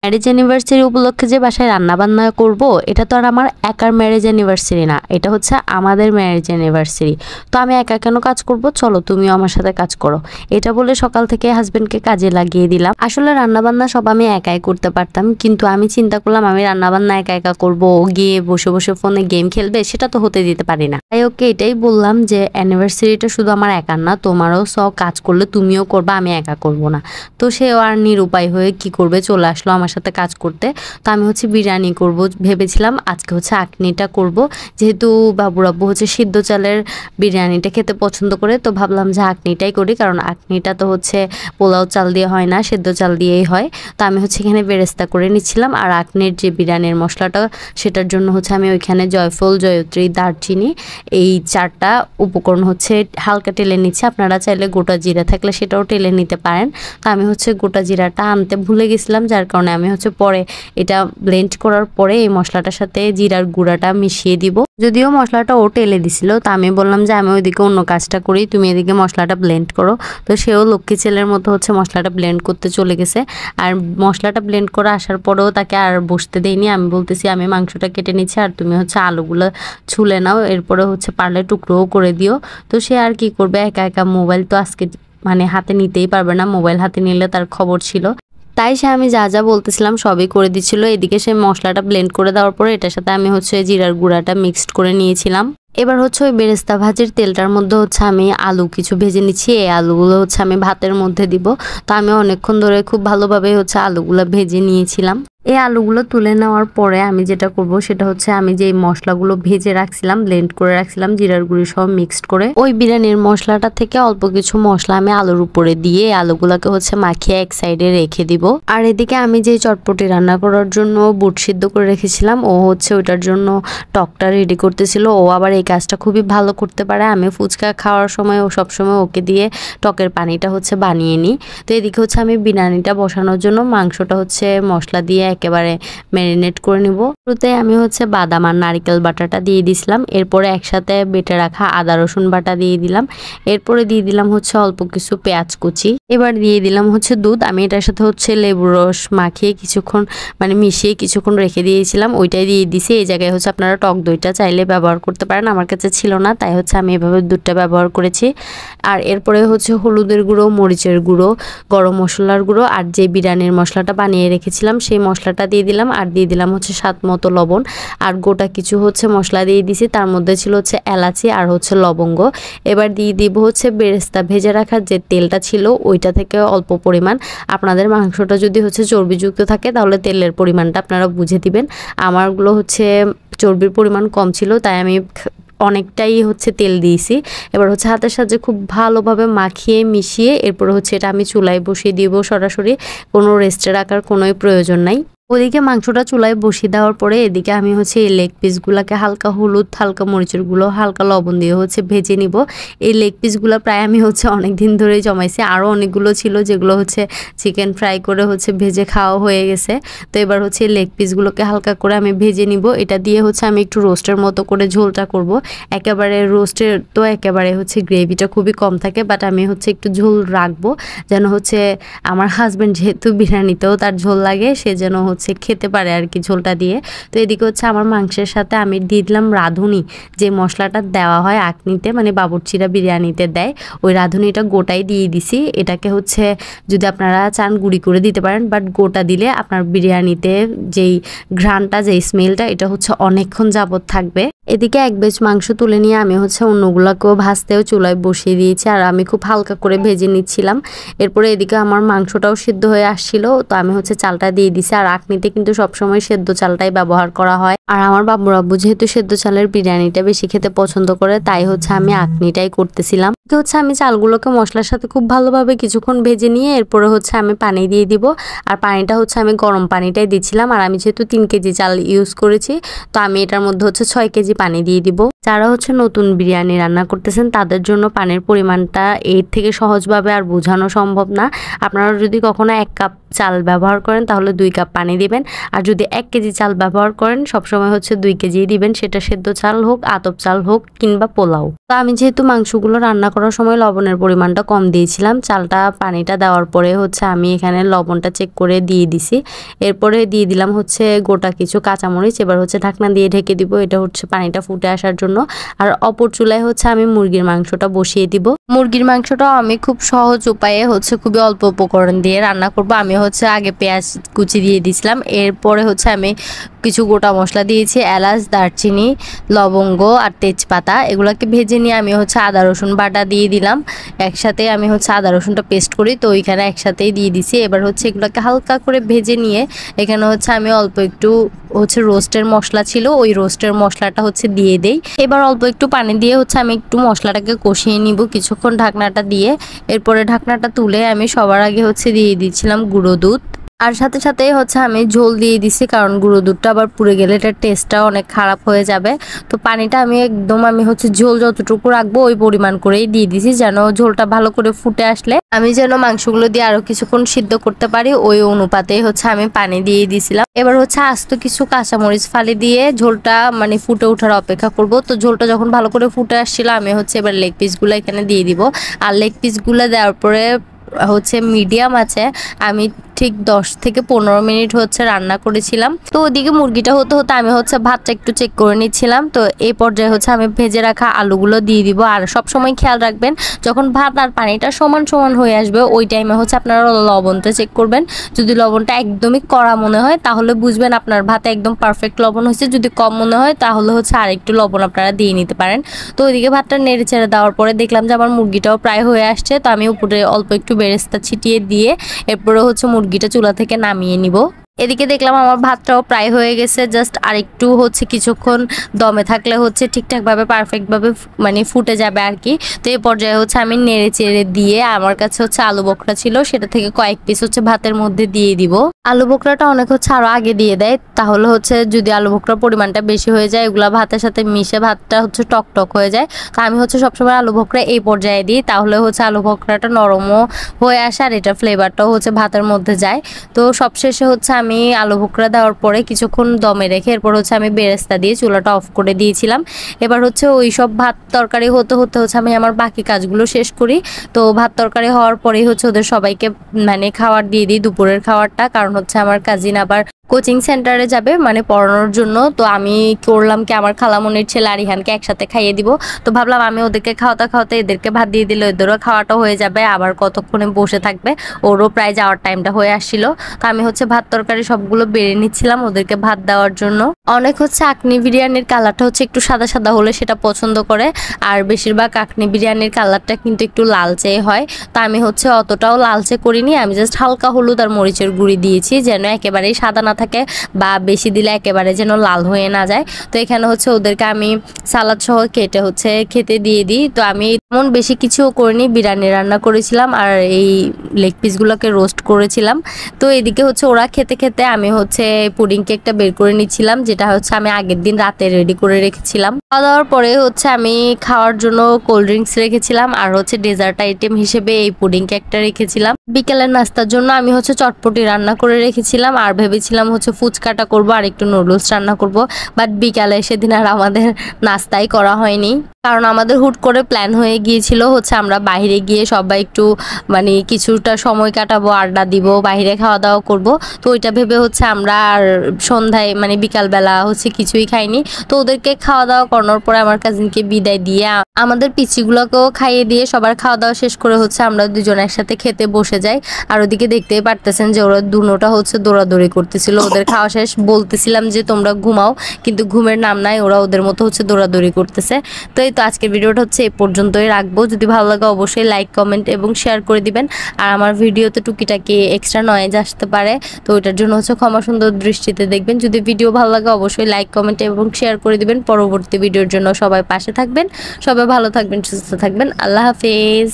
Marriage anniversary উপলক্ষে যে বাসায় রান্নাবান্না করব, এটা তো আর আমার একার ম্যারেজ অ্যানিভার্সারি না, এটা হচ্ছে আমাদের ম্যারেজ অ্যানিভার্সারি। তো আমি একা কেন কাজ করব, চলো তুমিও আমার সাথে কাজ করো। এটা বলে সকাল থেকে হাজবেন্ডকে কাজে লাগিয়ে দিলাম। আসলে রান্নাবান্না সব আমি একাই করতে পারতাম, কিন্তু আমি চিন্তা করলাম আমি রান্নাবান্না একা একা করব, ও গিয়ে বসে বসে ফোনে গেম খেলবে, সেটা তো হতে দিতে পারি না। তাই ওকে এটাই বললাম যে অ্যানিভার্সারিটা শুধু আমার একার না, তোমারও সব কাজ করলে তুমিও করবা, আমি একা করব না। তো সে আর নিরুপায় হয়ে কি করবে, চলে আসলো আমার সাথে কাজ করতে। তো আমি হচ্ছে বিরিয়ানি করব ভেবেছিলাম, আজকে হচ্ছে আঁকনিটা করব, যেহেতু বাবুর আব্বু হচ্ছে সিদ্ধ চালের বিরিয়ানিটা খেতে পছন্দ করে, তো ভাবলাম যে আঁকনিটাই করি, কারণ আঁকনিটা তো হচ্ছে পোলাও চাল দিয়ে হয় না, সিদ্ধ চাল দিয়েই হয়। তো আমি হচ্ছে এখানে বেরেস্তা করে নিচ্ছিলাম, আর আঁকনির যে বিরিয়ানির মশলাটা, সেটার জন্য হচ্ছে আমি ওইখানে জয়ফল, জয়ত্রী, দারচিনি, এই 4টা উপকরণ হচ্ছে হালকা টেলে নিচ্ছি। আপনারা চাইলে গোটা জিরা থাকলে সেটাও টেলে নিতে পারেন। তো আমি হচ্ছে গোটা জিরাটা আনতে ভুলে গেছিলাম, যার কারণে আমি হচ্ছে পরে এটা ব্লেন্ড করার পরে এই মশলাটার সাথে জিরার গুঁড়াটা মিশিয়ে দিব। যদিও মশলাটা ও টেলে দিছিল, তো আমি বললাম যে আমি ওইদিকে অন্য কাজটা করি, তুমি এদিকে মশলাটা ব্লেন্ড করো। তো সেও লক্ষ্মী ছেলের মতো হচ্ছে মশলাটা ব্লেন্ড করতে চলে গেছে। আর মশলাটা ব্লেন্ড করে আসার পরেও তাকে আর বসতে দেয়নি, আমি বলতেছি আমি মাংসটা কেটে নিচ্ছি আর তুমি হচ্ছে আলুগুলো ছুলে নাও, এরপরে হচ্ছে পারলে টুকরোও করে দিও। তো সে আর কি করবে, একা একা মোবাইল তো আজকে মানে হাতে নিতেই পারবে না, মোবাইল হাতে নিলে তার খবর ছিল। তাই সে আমি যা যা বলতেছিলাম সবই করে দিচ্ছিল। এদিকে সে মশলাটা ব্লেন্ড করে দেওয়ার পরে এটার সাথে আমি হচ্ছে জিরার গুঁড়াটা মিক্সড করে নিয়েছিলাম। এবার হচ্ছে ওই বেরেস্তা ভাজির তেলটার মধ্যে হচ্ছে আমি আলু কিছু ভেজে নিচ্ছি, এই আলুগুলো হচ্ছে আমি ভাতের মধ্যে দিব। তো আমি অনেকক্ষণ ধরে খুব ভালোভাবে হচ্ছে আলুগুলো ভেজে নিয়েছিলাম। এই আলুগুলো তুলে নেওয়ার পরে আমি যেটা করব সেটা হচ্ছে আমি যে মশলাগুলো ভেজে রাখছিলাম, ব্লেন্ড করে রাখছিলাম জিরার গুঁড়ি সহ মিক্সড করে, ওই বিরিয়ানির মশলাটা থেকে অল্প কিছু মশলা আমি আলুর উপরে দিয়ে আলুগুলোকে হচ্ছে মাখিয়ে এক সাইডে রেখে দিব। আর এদিকে আমি যে চটপটি রান্না করার জন্য বুট সিদ্ধ করে রেখেছিলাম, ও হচ্ছে ওইটার জন্য টকটা রেডি করতেছিল। ও আবার এই কাজটা খুবই ভালো করতে পারে, আমি ফুচকা খাওয়ার সময় ও সবসময় ওকে দিয়ে টকের পানিটা হচ্ছে বানিয়ে নিই। তো এদিকে হচ্ছে আমি বিরিয়ানিটা বসানোর জন্য মাংসটা হচ্ছে মশলা দিয়ে একেবারে ম্যারিনেট করে নিব। শুরুতে আমি হচ্ছে বাদাম আর নারিকেল বাটাটা দিয়ে দিছিলাম, এরপরে একসাথে বেটে রাখা আদা রসুন বাটা দিয়ে দিলাম, এরপরে দিয়ে দিলাম হচ্ছে অল্প কিছু পেঁয়াজ কুচি, এবার দিয়ে দিলাম হচ্ছে দুধ। আমি এটার সাথে হচ্ছে লেবু রস মাখিয়ে কিছুক্ষণ মানে মিশিয়ে কিছুক্ষণ রেখে দিয়েছিলাম, ওইটাই দিয়ে দিছি। এই জায়গায় হচ্ছে আপনারা টক দইটা চাইলে ব্যবহার করতে পারেন, আমার কাছে ছিল না, তাই হচ্ছে আমি এভাবে দুধটা ব্যবহার করেছি। আর এরপরে হচ্ছে হলুদের গুঁড়ো, মরিচের গুঁড়ো, গরম মশলার গুঁড়ো আর যে বিরিয়ানির মশলাটা বানিয়ে রেখেছিলাম সেই মশলাটা দিয়ে দিলাম, আর দিয়ে দিলাম হচ্ছে স্বাদ মতো লবণ। আর গোটা কিছু হচ্ছে মশলা দিয়ে দিছি, তার মধ্যে ছিল হচ্ছে এলাচি আর হচ্ছে লবঙ্গ। এবার দিয়ে দিব হচ্ছে বেরেস্তা ভেজে রাখার যে তেলটা ছিল ওইটা থেকে অল্প পরিমাণ। আপনাদের মাংসটা যদি হচ্ছে চর্বিযুক্ত থাকে তাহলে তেলের পরিমাণটা আপনারা বুঝে দিবেন। আমারগুলো হচ্ছে চর্বির পরিমাণ কম ছিল, তাই আমি অনেকটাই হচ্ছে তেল দিয়েছি। এবার হচ্ছে হাতের সাহায্যে খুব ভালোভাবে মাখিয়ে মিশিয়ে এরপরে হচ্ছে এটা আমি চুলায় বসিয়ে দিব সরাসরি, কোনো রেস্টে রাখার কোনোই প্রয়োজন নাই। ওদিকে মাংসটা চুলায় বসিয়ে দেওয়ার পরে এদিকে আমি হচ্ছে এই লেগ পিসগুলোকে হালকা হলুদ, হালকা মরিচের গুঁড়ো, হালকা লবণ দিয়ে হচ্ছে ভেজে নিব। এই লেগ পিসগুলো প্রায় আমি হচ্ছে অনেক দিন ধরেই জমাইছি, আরও অনেকগুলো ছিল যেগুলো হচ্ছে চিকেন ফ্রাই করে হচ্ছে ভেজে খাওয়া হয়ে গেছে। তো এবার হচ্ছে লেগ পিসগুলোকে হালকা করে আমি ভেজে নিব, এটা দিয়ে হচ্ছে আমি একটু রোস্টের মতো করে ঝোলটা করব। একেবারে রোস্টের তো একেবারে হচ্ছে গ্রেভিটা খুবই কম থাকে, বাট আমি হচ্ছে একটু ঝোল রাখবো, যেন হচ্ছে আমার হাজব্যান্ড যেহেতু বিরিয়ানিতেও তার ঝোল লাগে, সে যেন হচ্ছে খেতে পারে আর কি ঝোলটা দিয়ে। তো এদিকে হচ্ছে আমার মাংসের সাথে আমি দিয়ে দিলাম রাঁধুনি, যে মশলাটা দেওয়া হয় আঁকনিতে মানে বাবুর্চিরা বিরিয়ানিতে দেয়, ওই রাঁধুনিটা গোটাই দিয়ে দিছি। এটাকে হচ্ছে যদি আপনারা চান গুঁড়ি করে দিতে পারেন, বাট গোটা দিলে আপনার বিরিয়ানিতে যেই ঘ্রাণটা, যেই স্মেলটা, এটা হচ্ছে অনেকক্ষণ যাবত থাকবে। এদিকে এক বেচ মাংস তুলে নিয়ে আমি হচ্ছে অন্যগুলোকেও ভাজতেও চুলায় বসিয়ে দিয়েছি, আর আমি খুব হালকা করে ভেজে নিচ্ছিলাম। এরপরে এদিকে আমার মাংসটাও সিদ্ধ হয়ে আসছিল, তো আমি হচ্ছে চালটা দিয়ে দিছি। আর আঁকনিতে কিন্তু সবসময় সেদ্ধ চালটাই ব্যবহার করা হয়, আর আমার বাবুর আব্বু যেহেতু সেদ্ধ চালের বিরিয়ানিটা বেশি খেতে পছন্দ করে, তাই হচ্ছে আমি আঁকনিটাই করতেছিলাম। হচ্ছে আমি চালগুলোকে মশলার সাথে খুব ভালোভাবে কিছুক্ষণ ভেজে নিয়ে এরপরে হচ্ছে আমি পানি দিয়ে দিব, আর পানিটা হচ্ছে আমি গরম পানিটাই দিচ্ছিলাম। আর আমি যেহেতু 3 কেজি চাল ইউজ করেছি, তো আমি এটার মধ্যে হচ্ছে 6 কেজি পানি দিয়ে দিব। যারা হচ্ছে নতুন বিরিয়ানি রান্না করতেছেন তাদের জন্য পানির পরিমাণটা এর থেকে সহজভাবে আর বোঝানো সম্ভব না। আপনারা যদি কখনো 1 কাপ চাল ব্যবহার করেন তাহলে 2 কাপ পানি দিবেন। আর যদি 1 কেজি চাল ব্যবহার করেন সবসময় হচ্ছে 2 কেজিই দিবেন, সেটা সেদ্ধ চাল হোক, আতপ চাল হোক কিংবা পোলাও। তো আমি যেহেতু মাংসগুলো রান্না করার সময় লবণের পরিমাণটা কম দিয়েছিলাম, চালটা পানিটা দেওয়ার পরে হচ্ছে আমি এখানে লবণটা চেক করে দিয়ে দিছি। এরপরে দিয়ে দিলাম হচ্ছে গোটা কিছু কাঁচামরিচ। এবার হচ্ছে ঢাকনা দিয়ে ঢেকে দিব, এটা হচ্ছে পানিটা ফুটে আসার জন্য। আর অপর চুলায় হচ্ছে আমি মুরগির মাংসটা বসিয়ে দিব। মুরগির মাংসটাও আমি খুব সহজ উপায়ে হচ্ছে খুবই অল্প উপকরণ দিয়ে রান্না করব। আমি হচ্ছে আগে পেঁয়াজ কুচি দিয়ে দিয়েছিলাম, এরপরে হচ্ছে আমি কিছু গোটা মশলা দিয়েছি, এলাচ, দারচিনি, লবঙ্গ আর তেজপাতা। এগুলোকে ভেজে নিয়ে আমি হচ্ছে আদা রসুন বাটা দিয়ে দিলাম। একসাথে আমি হচ্ছে আদা রসুনটা পেস্ট করি, তো ওইখানে একসাথেই দিয়ে দিছি। এবার হচ্ছে এগুলোকে হালকা করে ভেজে নিয়ে এখানে হচ্ছে আমি অল্প একটু হচ্ছে রোস্টের মশলা ছিল, ওই রোস্টের মশলাটা হচ্ছে দিয়ে দেই। এবার অল্প একটু পানি দিয়ে হচ্ছে আমি একটু মশলাটাকে কষিয়ে নিব কিছুক্ষণ ঢাকনাটা দিয়ে। এরপরে ঢাকনাটা তুলে আমি সবার আগে হচ্ছে দিয়ে দিচ্ছিলাম গুঁড়ো দুধ। আর সাথে সাথে হচ্ছে আমি ঝোল দিয়ে দিছি, কারণ গুঁড়ো দুধটা আবার পুড়ে গেলে এটার টেস্টটা অনেক খারাপ হয়ে যাবে। তো পানিটা আমি হচ্ছে ঝোল যতটুকু রাখবো ওই পরিমাণ করেই দিয়ে দিছি, যেন ঝোলটা ভালো করে ফুটে আসলে আমি যেন মাংসগুলো দিয়ে আরো কিছুক্ষণ সিদ্ধ করতে পারি, ওই অনুপাতেই হচ্ছে আমি পানি দিয়ে দিয়েছিলাম। এবার হচ্ছে আস্ত কিছু কাঁচামরিচ ফালি দিয়ে ঝোলটা ফুটে ওঠার অপেক্ষা করব। তো ঝোলটা যখন ভালো করে ফুটে আসছিল আমি হচ্ছে এবার লেগ পিসগুলো এখানে দিয়ে দিব। আর লেগ পিসগুলো দেওয়ার পরে হচ্ছে মিডিয়াম আছে আমি ঠিক 10 থেকে 15 মিনিট হচ্ছে রান্না করেছিলাম। তো ওদিকে মুরগিটা হতে হতে আমি হচ্ছে ভাতটা একটু চেক করে নিচ্ছিলাম। তো এই পর্যায়ে হচ্ছে আমি ভেজে রাখা আলুগুলো দিয়ে দিব। আর সব সময় খেয়াল রাখবেন যখন ভাত আর পানিটা সমান সমান হয়ে আসবে ওই টাইমে হচ্ছে আপনারা লবণটা চেক করবেন। যদি লবণটা একদমই কড়া মনে হয় তাহলে বুঝবেন আপনার ভাতে একদম পারফেক্ট লবণ হয়েছে। যদি কম মনে হয় তাহলে হচ্ছে আরেকটু লবণ আপনারা দিয়ে নিতে পারেন। তো ওইদিকে ভাতটা নেড়ে চেড়ে দেওয়ার পরে দেখলাম যে আমার মুরগিটাও প্রায় হয়ে আসছে। তো আমি উপরে অল্প একটু বেরেস্তা ছিটিয়ে দিয়ে এরপরে হচ্ছে মুরগিটা চুলা থেকে নামিয়ে নিব। এদিকে দেখলাম আমার ভাতটাও প্রায় হয়ে গেছে, জাস্ট আরেকটু হচ্ছে কিছুক্ষণ দমে থাকলে হচ্ছে ঠিকঠাকভাবে পারফেক্টভাবে ফুটে যাবে আর কি। তো এই পর্যায়ে হচ্ছে আমি নেড়ে চেড়ে দিয়ে আমার কাছে হচ্ছে আলু বখরা ছিল, সেটা থেকে কয়েক পিস হচ্ছে ভাতের মধ্যে দিয়ে দিব। আলু বখরাটা অনেক হচ্ছে আরো আগে দিয়ে দেয়, তাহলে হচ্ছে যদি আলু বখরার পরিমাণটা বেশি হয়ে যায় এগুলা ভাতের সাথে মিশে ভাতটা হচ্ছে টক টক হয়ে যায়। তো আমি হচ্ছে সবসময় আলু বখরা এই পর্যায়ে দিই, তাহলে হচ্ছে আলু বখরাটা নরমও হয়ে আসে আর এটার ফ্লেভারটাও হচ্ছে ভাতের মধ্যে যায়। তো সবশেষে হচ্ছে আমি আলু বখরা দেওয়ার পরে কিছুক্ষণ দমে রেখে এরপর হচ্ছে আমি বেরেস্তা দিয়ে চুলাটা অফ করে দিয়েছিলাম। এবার হচ্ছে ওই সব ভাত তরকারি হতে হতে হচ্ছে আমি আমার বাকি কাজগুলো শেষ করি। তো ভাত তরকারি হওয়ার পরেই হচ্ছে ওদের সবাইকে খাবার দিয়ে দিই, দুপুরের খাবারটা। কারণ হচ্ছে আমার কাজিন আবার কোচিং সেন্টারে যাবে পড়ানোর জন্য। তো আমি করলাম কি আমার খালামনির ছেলে আরিহানকে একসাথে খাইয়ে দিব। তো ভাবলাম আমি ওদেরকে খাওয়াতে খাওয়াতে এদেরকে ভাত দিয়ে দিলে ওদেরও খাওয়াটা হয়ে যাবে, আবার কতক্ষণে বসে থাকবে, ওরও প্রায় যাওয়ার টাইমটা হয়ে আসছিল। তো আমি হচ্ছে ভাত তরকারি সবগুলো বেড়ে নিচ্ছিলাম ওদেরকে ভাত দেওয়ার জন্য। অনেক হচ্ছে আখনি বিরিয়ানির কালারটা হচ্ছে একটু সাদা সাদা হলে সেটা পছন্দ করে, আর বেশিরভাগ আখনি বিরিয়ানির কালারটা কিন্তু একটু লালচে হয়। তো আমি হচ্ছে অতটাও লালচে করিনি, আমি জাস্ট হালকা হলুদ আর মরিচের গুঁড়ি দিয়েছি যেন একেবারেই সাদা না থাকে বা বেশি দিলে একেবারে যেন লাল হয়ে না যায়। তো এখানে হচ্ছে ওদেরকে আমি সালাদ সহ কেটে হচ্ছে খেতে দিয়ে দিই। তো আমি তেমন বেশি কিছু করিনি, বিরিয়ানি রান্না করেছিলাম আর এই লেগ পিসগুলোকে রোস্ট করেছিলাম। তো এদিকে হচ্ছে ওরা খেতে খেতে আমি হচ্ছে পুডিং কেকটা বের করে নিচ্ছিলাম, যেটা হচ্ছে আমি আগের দিন রাতে রেডি করে রেখেছিলাম। খাওয়া দাওয়ার পরে হচ্ছে আমি খাওয়ার জন্য কোল্ড ড্রিঙ্কস রেখেছিলাম আর হচ্ছে ডেজার্ট আইটেম হিসেবে এই পুডিং কেকটা রেখেছিলাম। বিকেলের নাস্তার জন্য আমি হচ্ছে চটপটি রান্না করে রেখেছিলাম আর ভেবেছিলাম হচ্ছে ফুচকাটা করব আর একটু নুডলস রান্না করব। বাট বিকালে সেদিন আর আমাদের নাস্তাই করা হয়নি, কারণ আমাদের হুট করে প্ল্যান হয়ে গিয়েছিল হচ্ছে আমরা বাইরে গিয়ে সবাই একটু কিছুটা সময় কাটাবো, আড্ডা দিব, বাইরে খাওয়া দাওয়া করব। তো ওইটা ভেবে হচ্ছে আমরা আর সন্ধ্যায় বিকালবেলা হচ্ছে কিছুই খাইনি। তো ওদেরকে খাওয়া দাওয়া করানোর পরে আমার কাজিনকে বিদায় দিয়ে আমাদের পিচিগুলোকেও খাইয়ে দিয়ে সবার খাওয়া দাওয়া শেষ করে হচ্ছে আমরা দুজন একসাথে খেতে বসে যাই। আর ওদিকে দেখতেই পারতেছেন যে ওরা দুটোটা হচ্ছে দৌড়াদৌড়ি করতেছিল। ওদের খাওয়া শেষ, বলতেছিলাম যে তোমরা ঘুমাও, কিন্তু ঘুমের নাম নাই, ওরা ওদের মতো হচ্ছে দৌড়াদৌড়ি করতেছে। তো এই তো আজকের ভিডিওটা হচ্ছে এই পর্যন্তই রাখবো। যদি ভালো লাগে অবশ্যই লাইক, কমেন্ট এবং শেয়ার করে দিবেন। আর আমার ভিডিওতে টুকিটাকি এক্সট্রা নয়েজ আসতে পারে, তো ওইটার জন্য হচ্ছে ক্ষমা সুন্দর দৃষ্টিতে দেখবেন। যদি ভিডিও ভালো লাগে অবশ্যই লাইক, কমেন্ট এবং শেয়ার করে দিবেন। পরবর্তী ভিডিওর জন্য সবাই পাশে থাকবেন, সবাই ভালো থাকবেন, সুস্থ থাকবেন। আল্লাহ হাফেজ।